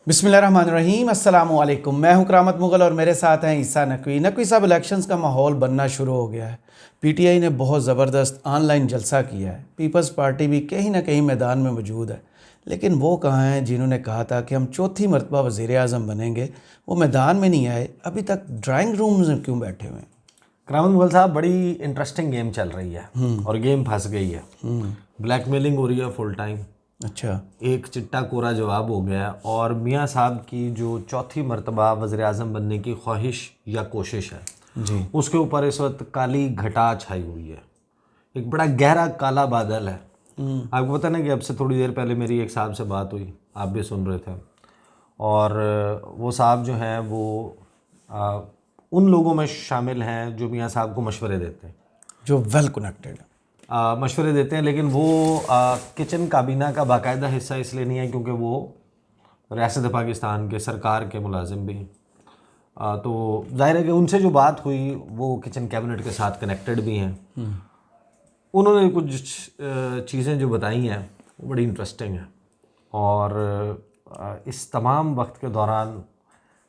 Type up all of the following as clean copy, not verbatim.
बिस्मिल्लाहिर्रहमानिर्रहीम, अस्सलाम वालेकुम। मैं हूं करामत मुगल और मेरे साथ हैं ईसा नकवी। नकवी साहब, इलेक्शंस का माहौल बनना शुरू हो गया है। पीटीआई ने बहुत ज़बरदस्त ऑनलाइन जलसा किया है। पीपल्स पार्टी भी कहीं ना कहीं मैदान में मौजूद है, लेकिन वो कहाँ हैं जिन्होंने कहा था कि हम चौथी मरतबा वज़ीर-ए-आज़म बनेंगे? वो मैदान में नहीं आए, अभी तक ड्राइंग रूम्स में क्यों बैठे हुए हैं? करामत मुगल साहब, बड़ी इंटरेस्टिंग गेम चल रही है और गेम फंस गई है। ब्लैकमेलिंग हो रही है फुल टाइम। अच्छा। एक चिट्टा कोरा जवाब हो गया और मियाँ साहब की जो चौथी मरतबा वज़ीर आज़म बनने की ख्वाहिश या कोशिश है जी। उसके ऊपर इस वक्त काली घटा छाई हुई है। एक बड़ा गहरा काला बादल है। आपको पता ना कि अब से थोड़ी देर पहले मेरी एक साहब से बात हुई, आप भी सुन रहे थे, और वो साहब जो हैं वो उन लोगों में शामिल हैं जो मियाँ साहब को मशवरे देते हैं, जो वेल कनेक्टेड है। मशवरे देते हैं, लेकिन वो किचन काबीना का बाकायदा हिस्सा इसलिए नहीं है क्योंकि वो रियासत पाकिस्तान के सरकार के मुलाजिम भी हैं। तो जाहिर है कि उनसे जो बात हुई वो किचन कैबिनेट के साथ कनेक्टेड भी हैं। उन्होंने कुछ चीज़ें जो बताई हैं वो बड़ी इंटरेस्टिंग हैं, और इस तमाम वक्त के दौरान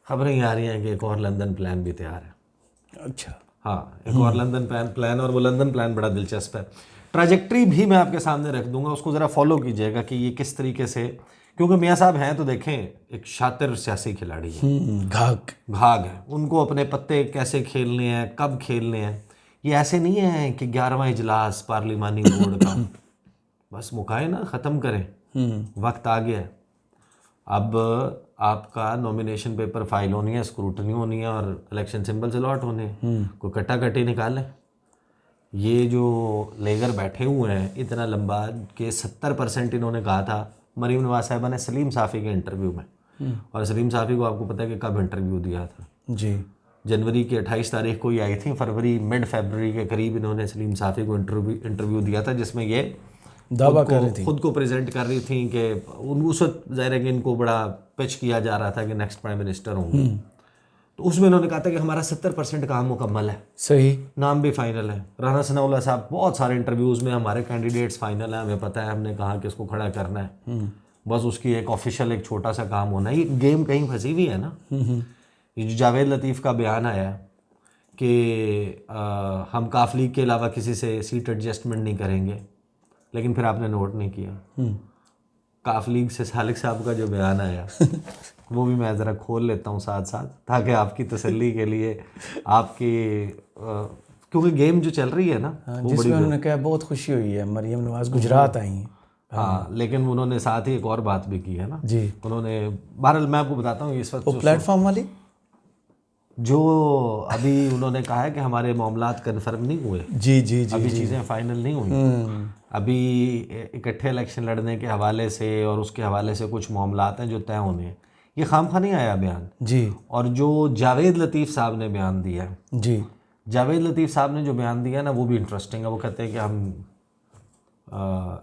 खबरें ये आ रही हैं कि एक और लंदन प्लान भी तैयार है। अच्छा। हाँ, एक और लंदन प्लान, और वो लंदन प्लान बड़ा दिलचस्प है। ट्रैजेक्टरी भी मैं आपके सामने रख दूंगा, उसको ज़रा फॉलो कीजिएगा कि ये किस तरीके से, क्योंकि मियाँ साहब हैं तो देखें एक शातिर सियासी खिलाड़ी है, घाग है, उनको अपने पत्ते कैसे खेलने हैं, कब खेलने हैं। ये ऐसे नहीं है कि 11वां इजलास पार्लिमानी बोर्ड का बस मुकाए ना, ख़त्म करें, वक्त आ गया है। अब आपका नॉमिनेशन पेपर फाइल होनी है, स्क्रूटनी होनी है और इलेक्शन सिंबल से लॉट होने हैं। कोई कट्टा-कट्टी निकालें। ये जो लेगर बैठे हुए हैं इतना लंबा कि 70% इन्होंने कहा था मरीम नवाज साहिबा ने सलीम साफ़ी के इंटरव्यू में, और सलीम साफ़ी को आपको पता है कि कब इंटरव्यू दिया था जी। जनवरी की 28 तारीख को ये आई थी, मिड फरवरी के करीब इन्होंने सलीम साफ़ी को इंटरव्यू दिया था, जिसमें ये दावा कर रही थी, खुद को प्रेजेंट कर रही थी कि उस वक्त ज़ाहिर है कि इनको बड़ा पिच किया जा रहा था कि नेक्स्ट प्राइम मिनिस्टर होंगे। तो उसमें इन्होंने कहा था कि हमारा 70% काम मुकम्मल है, सही, नाम भी फाइनल है। राना सनाउल्लाह साहब बहुत सारे इंटरव्यूज़ में हमारे कैंडिडेट्स फाइनल हैं, हमें पता है, हमने कहा कि इसको खड़ा करना है, बस उसकी एक ऑफिशियल एक छोटा सा काम होना है। ये गेम कहीं फंसी हुई है ना। ये जो जावेद लतीफ़ का बयान आया कि हम काफ लीग के अलावा किसी से सीट एडजस्टमेंट नहीं करेंगे, लेकिन फिर आपने नोट नहीं किया काफ लीग से सालिक साहब का जो बयान आया वो भी मैं ज़रा खोल लेता हूँ साथ साथ, ताकि आपकी तसल्ली के लिए, आपकी क्योंकि गेम जो चल रही है ना, जिसमें उन्होंने कहा बहुत खुशी हुई है मरियम नवाज गुजरात आई हैं। हाँ, लेकिन उन्होंने साथ ही एक और बात भी की है ना जी। उन्होंने, बहरहाल मैं आपको बताता हूँ इस वक्त वो प्लेटफॉर्म वाली जो अभी उन्होंने कहा है कि हमारे मामलात कन्फर्म नहीं हुए। जी जी जी, अभी चीज़ें फाइनल नहीं हुई। अभी इकट्ठे इलेक्शन लड़ने के हवाले से और उसके हवाले से कुछ मामलात हैं जो तय होने हैं। ये खामखा नहीं आया बयान जी। और जो जावेद लतीफ़ साहब ने बयान दिया है, जी, जावेद लतीफ़ साहब ने जो बयान दिया ना वो भी इंटरेस्टिंग है। वो कहते हैं कि हम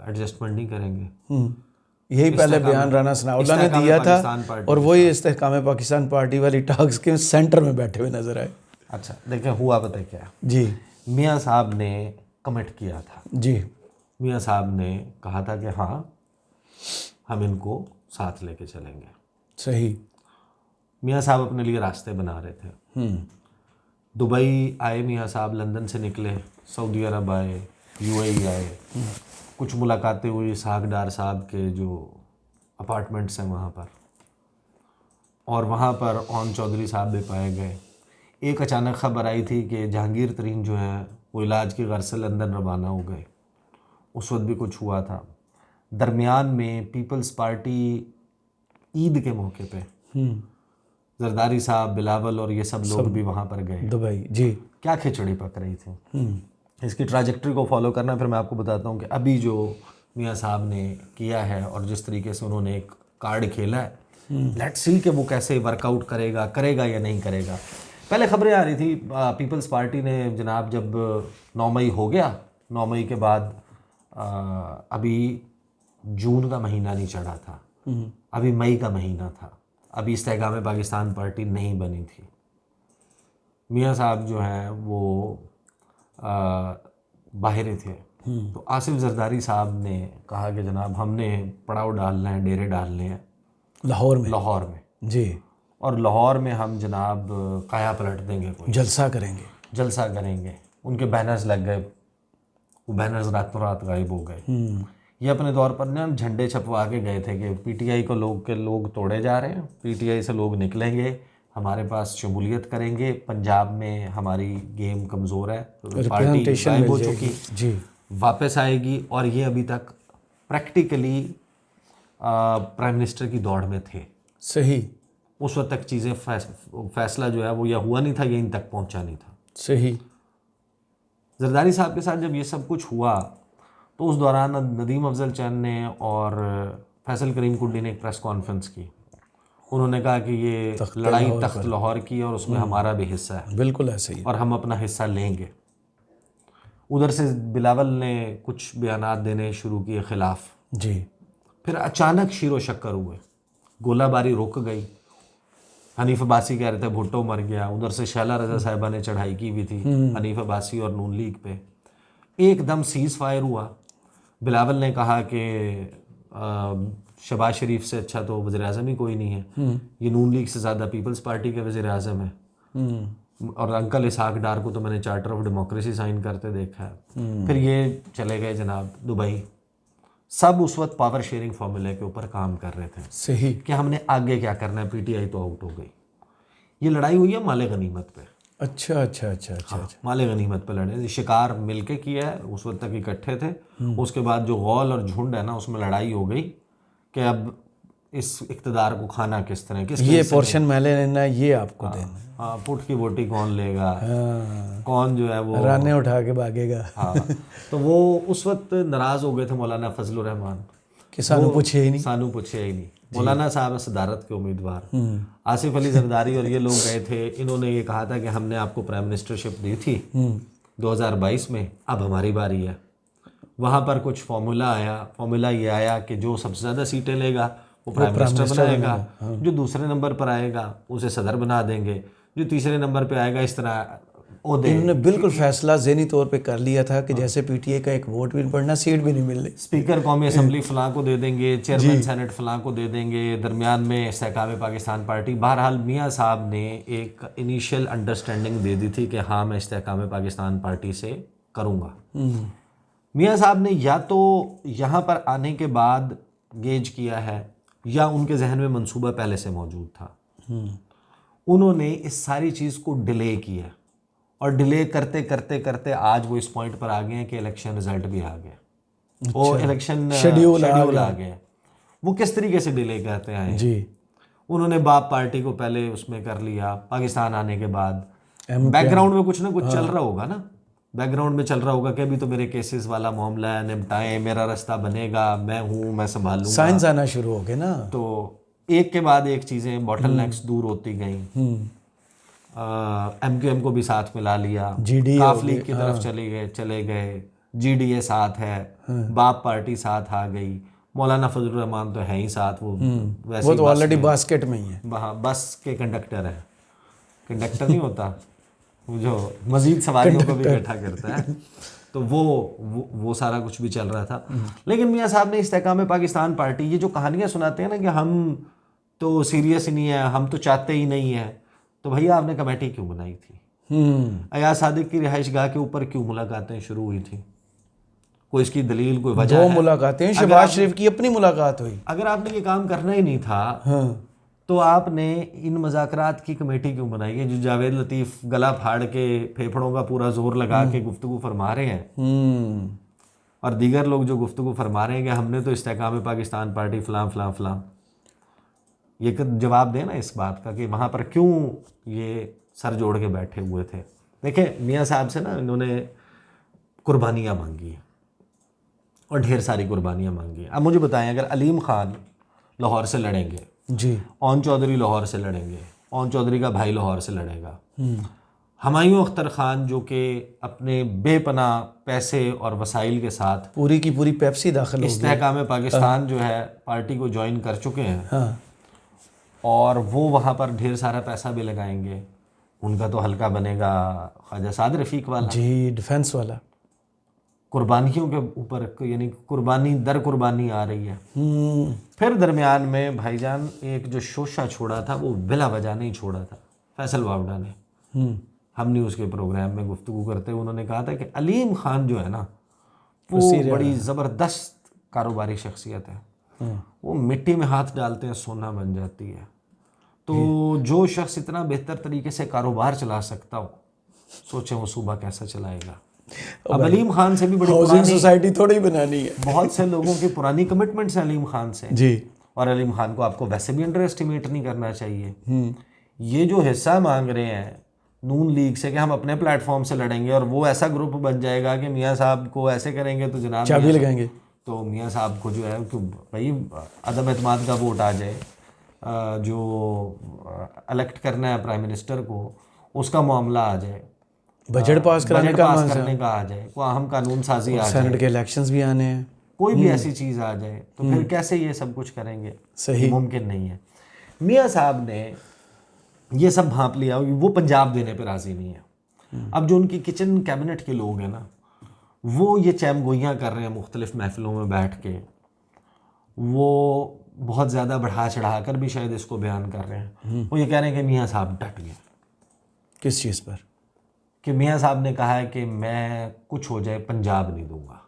एडजस्टमेंट नहीं करेंगे। यही पहले बयान राना सनाउल्लाह ने दिया था और वही इस्तेहकाम पाकिस्तान पार्टी वाली टॉक्स के सेंटर में बैठे हुए नजर आए। अच्छा देखें, हुआ पता क्या जी। मियाँ साहब ने कमिट किया था। जी। मियाँ साहब ने कहा था कि हाँ हम इनको साथ लेके चलेंगे। सही। मियाँ साहब अपने लिए रास्ते बना रहे थे। दुबई आए मियाँ साहब, लंदन से निकले, सऊदी अरब आए, यूएई आए, कुछ मुलाकातें हुई इसहाक डार साहब के जो अपार्टमेंट्स हैं वहाँ पर, और वहाँ पर ओन चौधरी साहब भी पाए गए। एक अचानक खबर आई थी कि जहांगीर तरीन जो हैं वो इलाज की गर्ज से लंदन रवाना हो गए। उस वक्त भी कुछ हुआ था। दरमियान में पीपल्स पार्टी ईद के मौके पे जरदारी साहब, बिलावल और ये सब लोग भी वहाँ पर गए दुबई। जी। क्या खिचड़ी पक रही थी। इसकी ट्रैजेक्टरी को फॉलो करना, फिर मैं आपको बताता हूँ कि अभी जो मियाँ साहब ने किया है और जिस तरीके से उन्होंने एक कार्ड खेला है, लेट्स सी कि वो कैसे वर्कआउट करेगा या नहीं करेगा। पहले खबरें आ रही थी पीपल्स पार्टी ने जनाब जब 9 मई हो गया, 9 मई के बाद अभी जून का महीना नहीं चढ़ा था, अभी मई का महीना था, अभी इस्तेहकाम पाकिस्तान पार्टी नहीं बनी थी। मियाँ साहब जो हैं वो बाहर थे। तो आसिफ जरदारी साहब ने कहा कि जनाब हमने पड़ाव डालना है, डेरे डालने हैं लाहौर में। जी, और लाहौर में हम जनाब काया पलट देंगे, कोई जलसा करेंगे। जलसा करेंगे। उनके बैनर्स लग गए, वो बैनर्स रातों रात गायब हो गए। ये अपने तौर पर ना झंडे छपवा के गए थे कि पीटीआई को लोग तोड़े जा रहे हैं, पीटीआई से लोग निकलेंगे, हमारे पास शमूलियत करेंगे, पंजाब में हमारी गेम कमज़ोर है, पार्टी गायब हो चुकी, जी, वापस आएगी। और ये अभी तक प्रैक्टिकली प्राइम मिनिस्टर की दौड़ में थे। सही, उस वक्त तक चीज़ें फैसला जो है वो या हुआ नहीं था या इन तक पहुंचा नहीं था। सही। जरदारी साहब के साथ जब ये सब कुछ हुआ तो उस दौरान नदीम अफजल चंद ने और फैसल करीम कुड्डी ने एक प्रेस कॉन्फ्रेंस की। उन्होंने कहा कि ये लड़ाई तख्त लाहौर की है और उसमें हमारा भी हिस्सा है, बिल्कुल ऐसे ही, और हम अपना हिस्सा लेंगे। उधर से बिलावल ने कुछ बयानात देने शुरू किए खिलाफ। जी, फिर अचानक शीरो शक्कर हुए, गोलाबारी रुक गई। हनीफ अब्बासी कह रहे थे भुट्टो मर गया, उधर से शैला रजा साहिबा ने चढ़ाई की भी थी हनीफ अब्बासी और नून लीग पे। एकदम सीज़ फायर हुआ। बिलावल ने कहा कि शहबाज शरीफ से अच्छा तो वज़ीर आज़म ही कोई नहीं है, ये नून लीग से ज़्यादा पीपल्स पार्टी के वज़ीर आज़म है। और अंकल इसहाक डार को तो मैंने चार्टर ऑफ डेमोक्रेसी साइन करते देखा है। फिर ये चले गए जनाब दुबई। सब उस वक्त पावर शेयरिंग फार्मूले के ऊपर काम कर रहे थे सही, कि हमने आगे क्या करना है। पीटीआई तो आउट हो गई। ये लड़ाई हुई है माले गनीमत पे। अच्छा अच्छा अच्छा अच्छा अच्छा, माले गनीमत पे लड़े, शिकार मिलके किया है, उस वक्त तक इकट्ठे थे। उसके बाद जो गौल और झुंड है ना, उसमें लड़ाई हो गई कि अब इस इक़्तिदार को खाना किस तरह, किस ये पोर्शन मैंने लेना है, ये आपको देना है। हाँ, पुट की बोटी कौन लेगा, हाँ, कौन जो है वो राने उठा के भागेगा। हाँ। तो वो उस वक्त नाराज़ हो गए थे मौलाना फजलुर रहमान कि सानू पूछे ही नहीं। सानू पूछे ही नहीं। मौलाना साहब सदारत के उम्मीदवार आसिफ अली जरदारी और ये लोग गए थे। इन्होंने ये कहा था कि हमने आपको प्राइम मिनिस्टरशिप दी थी 2022 में, अब हमारी बारी है। वहाँ पर कुछ फार्मूला आया। फार्मूला ये आया कि जो सबसे ज़्यादा सीटें लेगा वो प्राइम मिनिस्टर बनाएगा, जो दूसरे नंबर पर आएगा उसे सदर बना देंगे, जो तीसरे नंबर पे आएगा, इस तरह इन्होंने बिल्कुल फैसला ज़हनी तौर पे कर लिया था कि जैसे पीटीआई का एक वोट भी नहीं पड़ना, सीट भी नहीं मिलनी। स्पीकर कौमी असम्बली फलां को दे देंगे, चेयरमैन सेनेट फलां को दे देंगे, दरमियान में इस्तेहकाम पाकिस्तान पार्टी। बहरहाल मियाँ साहब ने एक इनिशियल अंडरस्टैंडिंग दे दी थी कि हाँ मैं इस्तेहकाम पाकिस्तान पार्टी से करूँगा। मियाँ साहब ने या तो यहाँ पर आने के बाद गेज किया है या उनके जहन में मंसूबा पहले से मौजूद था। उन्होंने इस सारी चीज़ को डिले किया और डिले करते करते करते आज वो इस पॉइंट पर आ गए हैं कि इलेक्शन रिजल्ट भी आ गया। वो इलेक्शन शेड्यूल आ गया। वो किस तरीके से डिले करते आए जी, उन्होंने बाप पार्टी को पहले उसमें कर लिया। पाकिस्तान आने के बाद बैकग्राउंड में कुछ ना कुछ चल रहा होगा ना, बैकग्राउंड में चल रहा होगा कि अभी तो मेरे केसेस वाला मामला है, निपटाएं, मेरा रास्ता बनेगा, मैं हूँ, मैं संभालूंगा। साइंस आना शुरू हो गए ना, तो एक के बाद एक चीज़ें बॉटलनेक्स दूर होती गई। MQM को भी साथ मिला लिया, काफ लीग की तरफ चले गए, GDA साथ है, बाप पार्टी साथ आ गई, मौलाना फजलुर रहमान तो है ही साथ, वो वैसे वो तो ऑलरेडी बास्केट में ही है। वहाँ बस के कंडक्टर है, कंडक्टर नहीं होता वो जो मजीद सवारियों को भी इकट्ठा करता है। तो वो सारा कुछ भी चल रहा था। लेकिन मियाँ साहब ने इस्तेहकाम पाकिस्तान पार्टी, ये जो कहानियाँ सुनाते हैं ना कि हम तो सीरियस ही नहीं है, हम तो चाहते ही नहीं है, तो भैया आपने कमेटी क्यों बनाई थी? अयाज सादिक की रिहाइश गाह के ऊपर क्यों मुलाकातें शुरू हुई थी? कोई इसकी दलील, कोई वजह है? 2 मुलाकातें, शहबाज शरीफ की अपनी मुलाकात हुई। अगर आपने ये काम करना ही नहीं था तो आपने इन मुज़ाकरात की कमेटी क्यों बनाई है? जो जावेद लतीफ़ गला फाड़ के फेफड़ों का पूरा जोर लगा के गुफ्तगू फरमा रहे हैं और दीगर लोग जो गुफ्तगू फरमा रहे हैं कि हमने तो इस्तेहकाम पाकिस्तान पार्टी फलां फलां फलां, ये जवाब देना इस बात का कि वहाँ पर क्यों ये सर जोड़ के बैठे हुए थे। देखिए मियाँ साहब से ना इन्होंने कुर्बानियाँ मांगी हैं और ढेर सारी कुर्बानियाँ मांगी हैं। अब मुझे बताएं, अगर अलीम खान लाहौर से लड़ेंगे जी, ओन चौधरी लाहौर से लड़ेंगे, ओन चौधरी का भाई लाहौर से लड़ेगा, हुमायूं अख्तर खान जो कि अपने बेपनाह पैसे और वसाइल के साथ पूरी की पूरी पेप्सी दाखिल हो गई। इस्तेहकाम पाकिस्तान जो है पार्टी को ज्वाइन कर चुके हैं हाँ, और वो वहाँ पर ढेर सारा पैसा भी लगाएंगे। उनका तो हल्का बनेगा ख्वाजा साद रफ़ीक वाला, जी, डिफेंस वाला। कुर्बानियों के ऊपर, यानी कुर्बानी दर कुर्बानी आ रही है। फिर दरमियान में भाईजान एक जो शोशा छोड़ा था वो बिला वजह नहीं छोड़ा था फैसल वावड़ा ने। हम न्यूज़ के प्रोग्राम में गुफ्तगू करते हुए उन्होंने कहा था कि अलीम खान जो है ना वो बड़ी ज़बरदस्त कारोबारी शख्सियत है, वो मिट्टी में हाथ डालते हैं सोना बन जाती है। तो जो शख्स इतना बेहतर तरीके से कारोबार चला सकता हो, सोचें वो सूबा कैसा चलाएगा। अब अलीम खान से भी बड़ी पुरानी सोसाइटी थोड़ी बनानी है। बहुत से लोगों की पुरानी कमिटमेंट्स हैं अलीम खान से जी। और अलीम खान को आपको वैसे भी अंडर एस्टिमेट नहीं करना चाहिए। ये जो हिस्सा मांग रहे हैं नून लीग से कि हम अपने प्लेटफॉर्म से लड़ेंगे और वो ऐसा ग्रुप बन जाएगा कि मियाँ साहब को ऐसे करेंगे तो जनाब चाबी लगाएंगे, तो मियाँ साहब को जो है कि भाई अदम एतमाद का वोट आ जाए, जो इलेक्ट करना है प्राइम मिनिस्टर को उसका मामला आ जाए, बजट पास कराने का आ जाए, कोई अहम कानून साजी आ जाए, सेनेट के इलेक्शंस भी आने हैं, कोई भी ऐसी चीज़ आ जाए तो फिर कैसे ये सब कुछ करेंगे? सही मुमकिन नहीं है। मियाँ साहब ने ये सब भांप लिया, वो पंजाब देने पे राज़ी नहीं है। अब जो उनकी किचन कैबिनेट के लोग हैं ना वो ये चैमगोइयाँ कर रहे हैं मुख्तलिफ महफिलों में बैठ के, वो बहुत ज़्यादा बढ़ा चढ़ा कर भी शायद इसको बयान कर रहे हैं। वो ये कह रहे हैं कि मियाँ साहब डट गए। किस चीज़ पर? कि मियाँ साहब ने कहा है कि मैं कुछ हो जाए पंजाब नहीं दूंगा,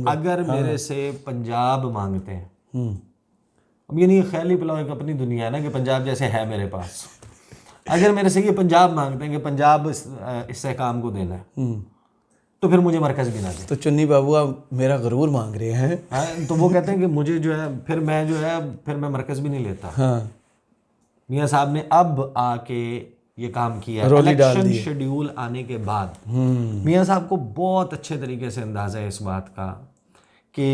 अगर मेरे से पंजाब मांगते हैं। अब ये नहीं ख्याली पुलाव एक अपनी दुनिया है ना कि पंजाब जैसे है मेरे पास, अगर मेरे से ये पंजाब मांगते हैं कि पंजाब इससे काम को देना है तो फिर मुझे मरकज़ भी ना दे। तो चुन्नी बाबू आप मेरा गरूर मांग रहे हैं। तो वो कहते हैं कि मुझे जो है फिर मैं मरकज़ भी नहीं लेता। हाँ। मियाँ साहब ने अब आके ये काम किया इलेक्शन शेड्यूल आने के बाद। मियाँ साहब को बहुत अच्छे तरीके से अंदाज़ा है इस बात का कि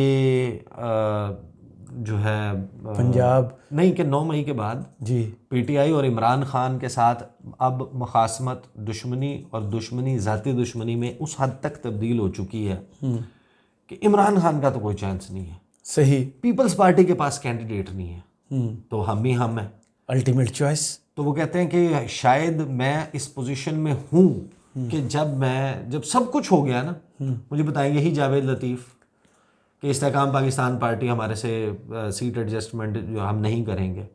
जो है पंजाब नहीं कि 9 मई के बाद जी पीटीआई और इमरान खान के साथ अब मुखासमत, दुश्मनी और दुश्मनी ज़ाती दुश्मनी में उस हद तक तब्दील हो चुकी है कि इमरान खान का तो कोई चांस नहीं है। सही। पीपल्स पार्टी के पास कैंडिडेट नहीं है तो हम ही हम हैं, अल्टीमेट चॉइस। तो वो कहते हैं कि शायद मैं इस पोजीशन में हूँ कि जब सब कुछ हो गया ना, मुझे बताएंगे ही जावेद लतीफ़ कि इस्तेकाम पाकिस्तान पार्टी हमारे से सीट एडजस्टमेंट जो हम नहीं करेंगे,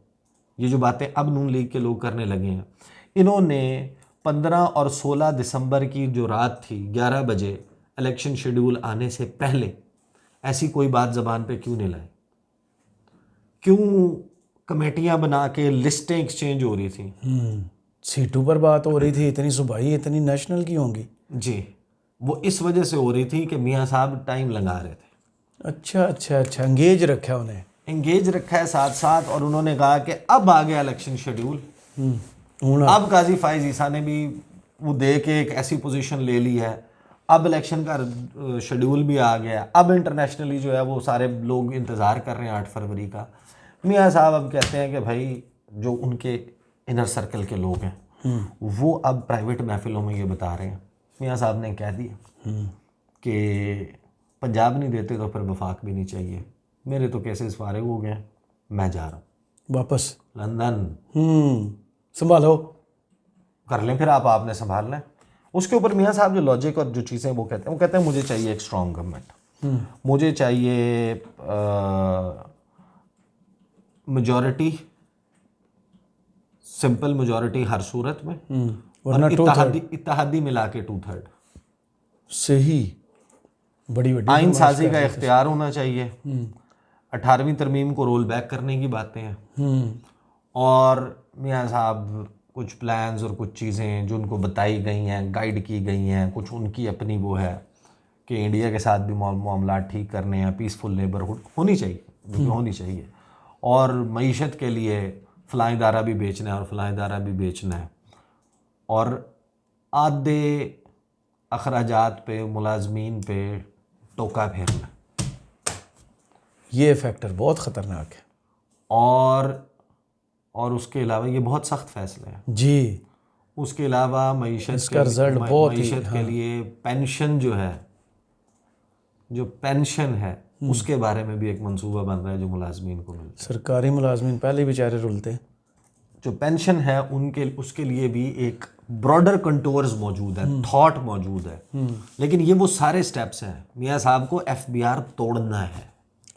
ये जो बातें अब नून लीग के लोग करने लगे हैं। इन्होंने 15 और 16 दिसंबर की जो रात थी 11 बजे इलेक्शन शेड्यूल आने से पहले ऐसी कोई बात ज़बान पे क्यों नहीं लाई? क्यों कमेटियां बना के लिस्टें एक्सचेंज हो रही थी? सीटों पर बात हो रही थी, इतनी सुबाई इतनी नेशनल की होंगी जी, वो इस वजह से हो रही थी कि मियाँ साहब टाइम लगा रहे थे। अच्छा, एंगेज रखा उन्हें, एंगेज रखा है साथ साथ। और उन्होंने कहा कि अब आ गया इलेक्शन शेड्यूल, अब काजी फाइज ईसा ने भी वो दे के एक ऐसी पोजीशन ले ली है, अब इलेक्शन का शेड्यूल भी आ गया, अब इंटरनेशनली जो है वो सारे लोग इंतज़ार कर रहे हैं 8 फरवरी का। मियाँ साहब अब कहते हैं कि भाई जो उनके इनर सर्कल के लोग हैं वो अब प्राइवेट महफिलों में ये बता रहे हैं। मियाँ साहब ने कह दिया कि पंजाब नहीं देते तो फिर वफाक भी नहीं चाहिए, मेरे तो केसेस फारिग हो गए, मैं जा रहा हूँ वापस लंदन। संभालो, कर लें फिर आपने संभाल लें। उसके ऊपर मियाँ साहब जो लॉजिक और जो चीज़ें वो कहते हैं मुझे चाहिए एक स्ट्रॉन्ग गवर्नमेंट, मुझे चाहिए मेजॉरिटी, सिंपल मेजॉरिटी हर सूरत में, और इत्तेहादी मिला के 2/3 सही, बड़ी आइन साजी का इख्तियार होना चाहिए। 18वीं तरमीम को रोल बैक करने की बातें हैं। और मियाँ साहब कुछ प्लान्स और कुछ चीज़ें जो उनको बताई गई हैं, गाइड की गई हैं, कुछ उनकी अपनी वो है कि इंडिया के साथ भी मामला ठीक करने हैं, पीसफुल नेबरहुड होनी चाहिए जो होनी चाहिए, और मईशत के लिए फ़लाँ इदारा भी बेचना है और फ़लाँ इदारा भी बेचना है, और आधे अखराजात पे मुलाजमीन पे टोका फेरना। ये फैक्टर बहुत ख़तरनाक है। और उसके अलावा ये बहुत सख्त फैसला है जी। उसके अलावा मईशत के लिए पेंशन जो पेंशन है उसके बारे में भी एक मंसूबा बन रहा है जो मुलाजमीन को मिलता है। सरकारी मुलाजमीन पहले बेचारे रुलते हैं, जो पेंशन है उसके लिए भी एक ब्रॉडर कंटोर्स मौजूद है, थॉट मौजूद है, लेकिन ये वो सारे स्टेप्स हैं। मियाँ साहब को FBR तोड़ना है।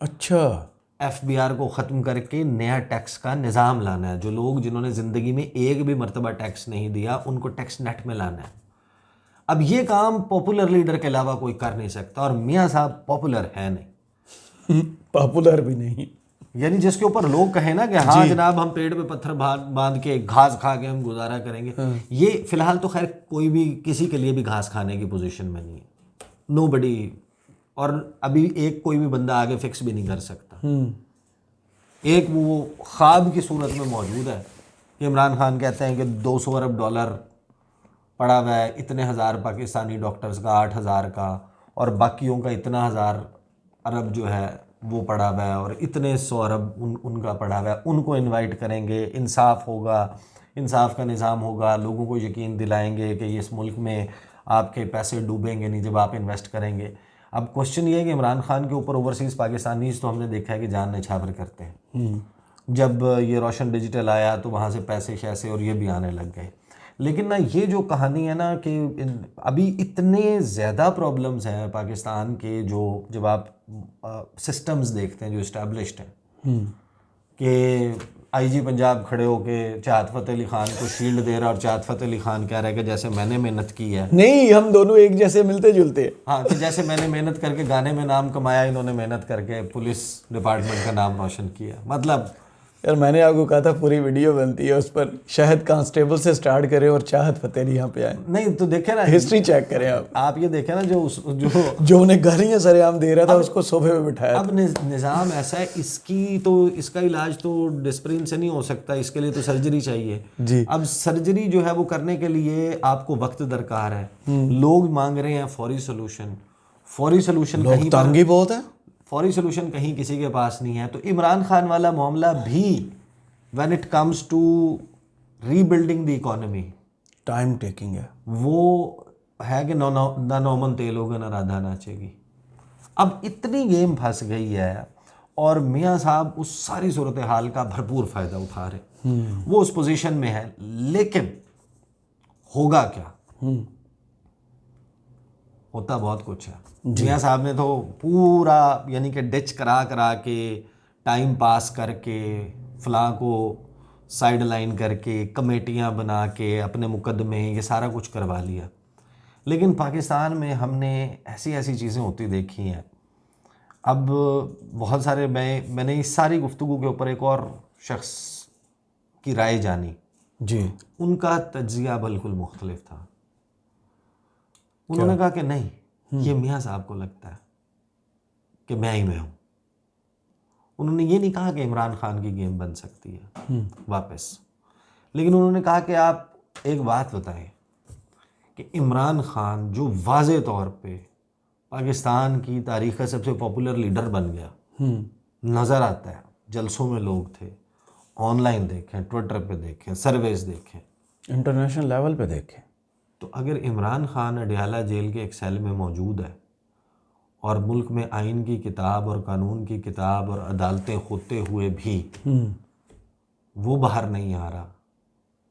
अच्छा, FBR को ख़त्म करके नया टैक्स का निज़ाम लाना है। जो लोग जिन्होंने ज़िंदगी में एक भी मरतबा टैक्स नहीं दिया, उनको टैक्स नेट में लाना है। अब ये काम पॉपुलर लीडर के अलावा कोई कर नहीं सकता, और मियाँ साहब पॉपुलर है नहीं। पॉपुलर भी नहीं, यानी जिसके ऊपर लोग कहें ना कि हाँ जनाब हम पेड़ पे पत्थर बांध के घास खा के हम गुजारा करेंगे, ये फिलहाल तो खैर कोई भी किसी के लिए भी घास खाने की पोजीशन में नहीं है, नोबडी। और अभी एक कोई भी बंदा आगे फिक्स भी नहीं कर सकता। एक वो ख्वाब की सूरत में मौजूद है कि इमरान खान कहते हैं कि 200 अरब डॉलर पड़ा हुआ है, इतने हज़ार पाकिस्तानी डॉक्टर्स का, 8,000 का, और बाकियों का इतना हज़ार अरब जो है वो पड़ा हुआ है, और इतने 100 अरब उनका पड़ा हुआ है। उनको इनवाइट करेंगे, इंसाफ होगा, इंसाफ का निज़ाम होगा, लोगों को यकीन दिलाएंगे कि इस मुल्क में आपके पैसे डूबेंगे नहीं जब आप इन्वेस्ट करेंगे। अब क्वेश्चन ये है कि इमरान खान के ऊपर ओवरसीज़ पाकिस्तानीज़ तो हमने देखा है कि जान निछावर करते हैं। जब ये रोशन डिजिटल आया तो वहाँ से पैसे शैसे और ये भी आने लग गए। लेकिन ना ये जो कहानी है ना कि अभी इतने ज़्यादा प्रॉब्लम्स हैं पाकिस्तान के, जो जब आप सिस्टम्स देखते हैं जो इस्टेब्लिश्ड हैं, कि IG पंजाब खड़े होके चाहत फ़तेह अली खान को शील्ड दे रहा है और चाहत फ़तेह अली खान कह रहा है कि जैसे मैंने मेहनत की है। नहीं, हम दोनों एक जैसे मिलते जुलते। हाँ, कि जैसे मैंने मेहनत करके गाने में नाम कमाया, इन्होंने मेहनत करके पुलिस डिपार्टमेंट का नाम रोशन किया। मतलब यार मैंने आपको कहा था पूरी वीडियो बनती है उस पर, शायद कांस्टेबल से स्टार्ट करें और चाहत फतेह यहाँ पे आए। नहीं तो देखे ना, हिस्ट्री चेक करें आप ये देखे ना जो उन्हें गालियाँ सरेआम दे रहा था उसको सोफे पे बिठाया। अब निज़ाम ऐसा है, इसका इलाज तो डिस्प्रिन से नहीं हो सकता, इसके लिए तो सर्जरी चाहिए जी। अब सर्जरी जो है वो करने के लिए आपको वक्त दरकार है। लोग मांग रहे हैं फौरी सोल्यूशन। फौरी सोल्यूशन कहीं तंगी बहुत है, फौरी सोल्यूशन कहीं किसी के पास नहीं है। तो इमरान खान वाला मामला भी when it comes to rebuilding the economy time taking है। वो है कि ना नौमन तेल होगा ना राधा नाचेगी। अब इतनी गेम फंस गई है और मियाँ साहब उस सारी सूरत हाल का भरपूर फ़ायदा उठा रहे। वो उस पोजीशन में है, लेकिन होगा क्या? होता बहुत कुछ है। मियाँ साहब ने तो पूरा यानी कि डिच करा करा के, टाइम पास करके, फलां को साइड लाइन करके, कमेटियाँ बना के, अपने मुकदमे ये सारा कुछ करवा लिया। लेकिन पाकिस्तान में हमने ऐसी ऐसी चीज़ें होती देखी हैं। अब बहुत सारे मैंने इस सारी गुफ्तगू के ऊपर एक और शख्स की राय जानी जी। उनका तज्जिया बिल्कुल मुख्तलिफ था। उन्होंने कहा कि नहीं, ये मियाँ साहब को लगता है कि मैं ही मैं हूँ। उन्होंने ये नहीं कहा कि इमरान खान की गेम बन सकती है वापस, लेकिन उन्होंने कहा कि आप एक बात बताएं कि इमरान खान जो वाज़े तौर पे पाकिस्तान की तारीख़ का सबसे पॉपुलर लीडर बन गया, नज़र आता है, जलसों में लोग थे, ऑनलाइन देखें, ट्विटर पे देखें, सर्वेस देखें, इंटरनेशनल लेवल पे देखें, तो अगर इमरान खान अडयाला जेल के एक सेल में मौजूद है और मुल्क में आइन की किताब और कानून की किताब और अदालतें होते हुए भी वो बाहर नहीं आ रहा,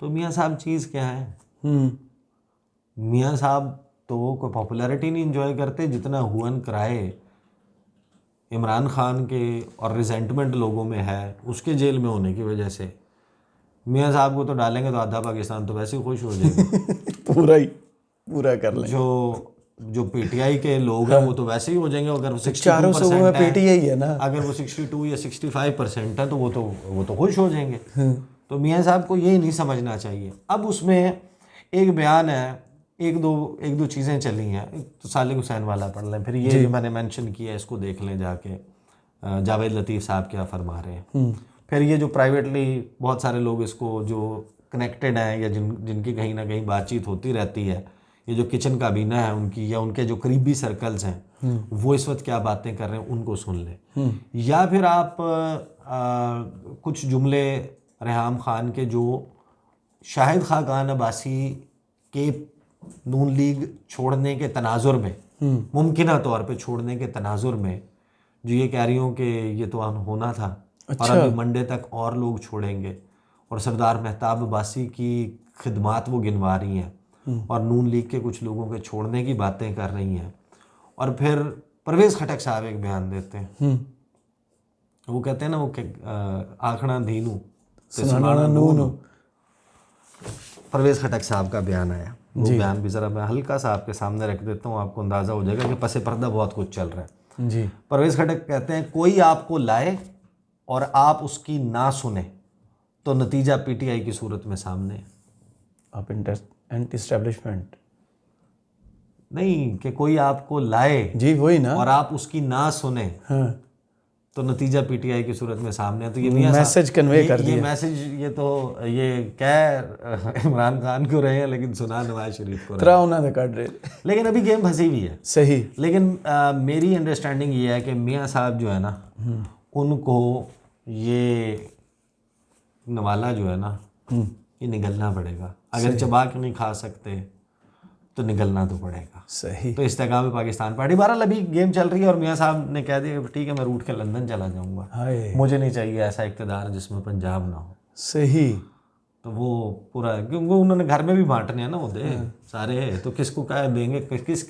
तो मियाँ साहब चीज़ क्या है? मियाँ साहब तो कोई पॉपुलैरिटी नहीं इंजॉय करते जितना हुअन कराए इमरान खान के और रिजेंटमेंट लोगों में है उसके जेल में होने की वजह से। मियाँ साहब को तो डालेंगे तो आधा पाकिस्तान तो वैसे ही खुश हो जाएगा। पूरा कर लें। जो PTI के लोग हैं वो तो वैसे ही हो जाएंगे। अगर वो 62% है PTI है ना, अगर वो 62 या 65% है तो वो तो खुश हो जाएंगे। तो मियाँ साहब को ये नहीं समझना चाहिए। अब उसमें एक बयान है, एक दो चीज़ें चली हैं। तो सालिक हुसैन वाला पढ़ लें, फिर ये जो मैंने मेंशन किया इसको देख लें जाके, जावेद लतीफ़ साहब क्या फरमा रहे हैं। फिर ये जो प्राइवेटली बहुत सारे लोग इसको जो कनेक्टेड हैं या जिनकी कहीं ना कहीं बातचीत होती रहती है, ये जो किचन काबीना है उनकी या उनके जो करीबी सर्कल्स हैं वो इस वक्त क्या बातें कर रहे हैं उनको सुन लें। या फिर आप कुछ जुमले रेहाम खान के जो शाहिद खाकान अब्बासी के नून लीग छोड़ने के तनाजुर में, मुमकिना तौर पे छोड़ने के तनाजुर में, जो ये कह रही हूँ कि ये तो होना था और अभी मंडे तक और लोग छोड़ेंगे और सरदार मेहताब अब्बासी की खिदमात वो गिनवा रही हैं और नून लीग के कुछ लोगों के छोड़ने की बातें कर रही हैं, और फिर परवेज़ खटक साहब एक बयान देते हैं, वो कहते हैं ना, वो आखना धीनू ते सुनाना नूनू। परवेज़ खटक साहब का बयान आया, वो बयान भी ज़रा मैं हल्का सा आपके सामने रख देता हूँ, आपको अंदाज़ा हो जाएगा कि पसे पर्दा बहुत कुछ चल रहा है जी। परवेज़ खटक कहते हैं, कोई आपको लाए और आप उसकी ना सुने तो नतीजा पीटीआई की सूरत में सामने है। आप एंटी एस्टेब्लिशमेंट नहीं कि कोई आपको लाए जी, वही ना। और आप उसकी ना सुने हाँ, तो नतीजा पीटीआई की सूरत में सामने है। तो ये मियां मैसेज साहब कन्वे कर दिया। ये मैसेज ये कह इमरान खान को रहे हैं लेकिन सुना नवाज शरीफ को रहे हैं। तरा उन्होंने कर रहे। लेकिन अभी गेम फंसी हुई है। सही। लेकिन मेरी अंडरस्टैंडिंग ये है कि मियां साहब जो है ना, उनको ये नवाला जो है ना, ये निगलना पड़ेगा। अगर चबा के नहीं खा सकते तो निगलना तो पड़ेगा। सही। तो इस्तेकाम पाकिस्तान पार्टी, बहरहाल अभी गेम चल रही है और मियां साहब ने कह दिया ठीक है मैं रूट के लंदन चला जाऊंगा, हाय, मुझे नहीं चाहिए ऐसा इक़्तिदार जिसमें पंजाब ना हो। सही। तो वो पूरा, क्योंकि उन्होंने घर में भी बांटने हैं ना वो दे सारे, तो किसको क्या देंगे, किस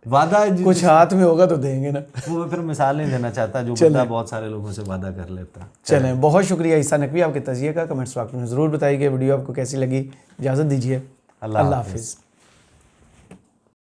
वादा कुछ हाथ में होगा तो देंगे ना। वो फिर मिसाल नहीं देना चाहता जो बंदा बहुत सारे लोगों से वादा कर लेता। चलें, बहुत शुक्रिया ईसा नकवी आपके तजिए का। कमेंट्स बॉक्स में ज़रूर बताइए वीडियो आपको कैसी लगी। इजाज़त दीजिए, अल्लाह हाफिज़।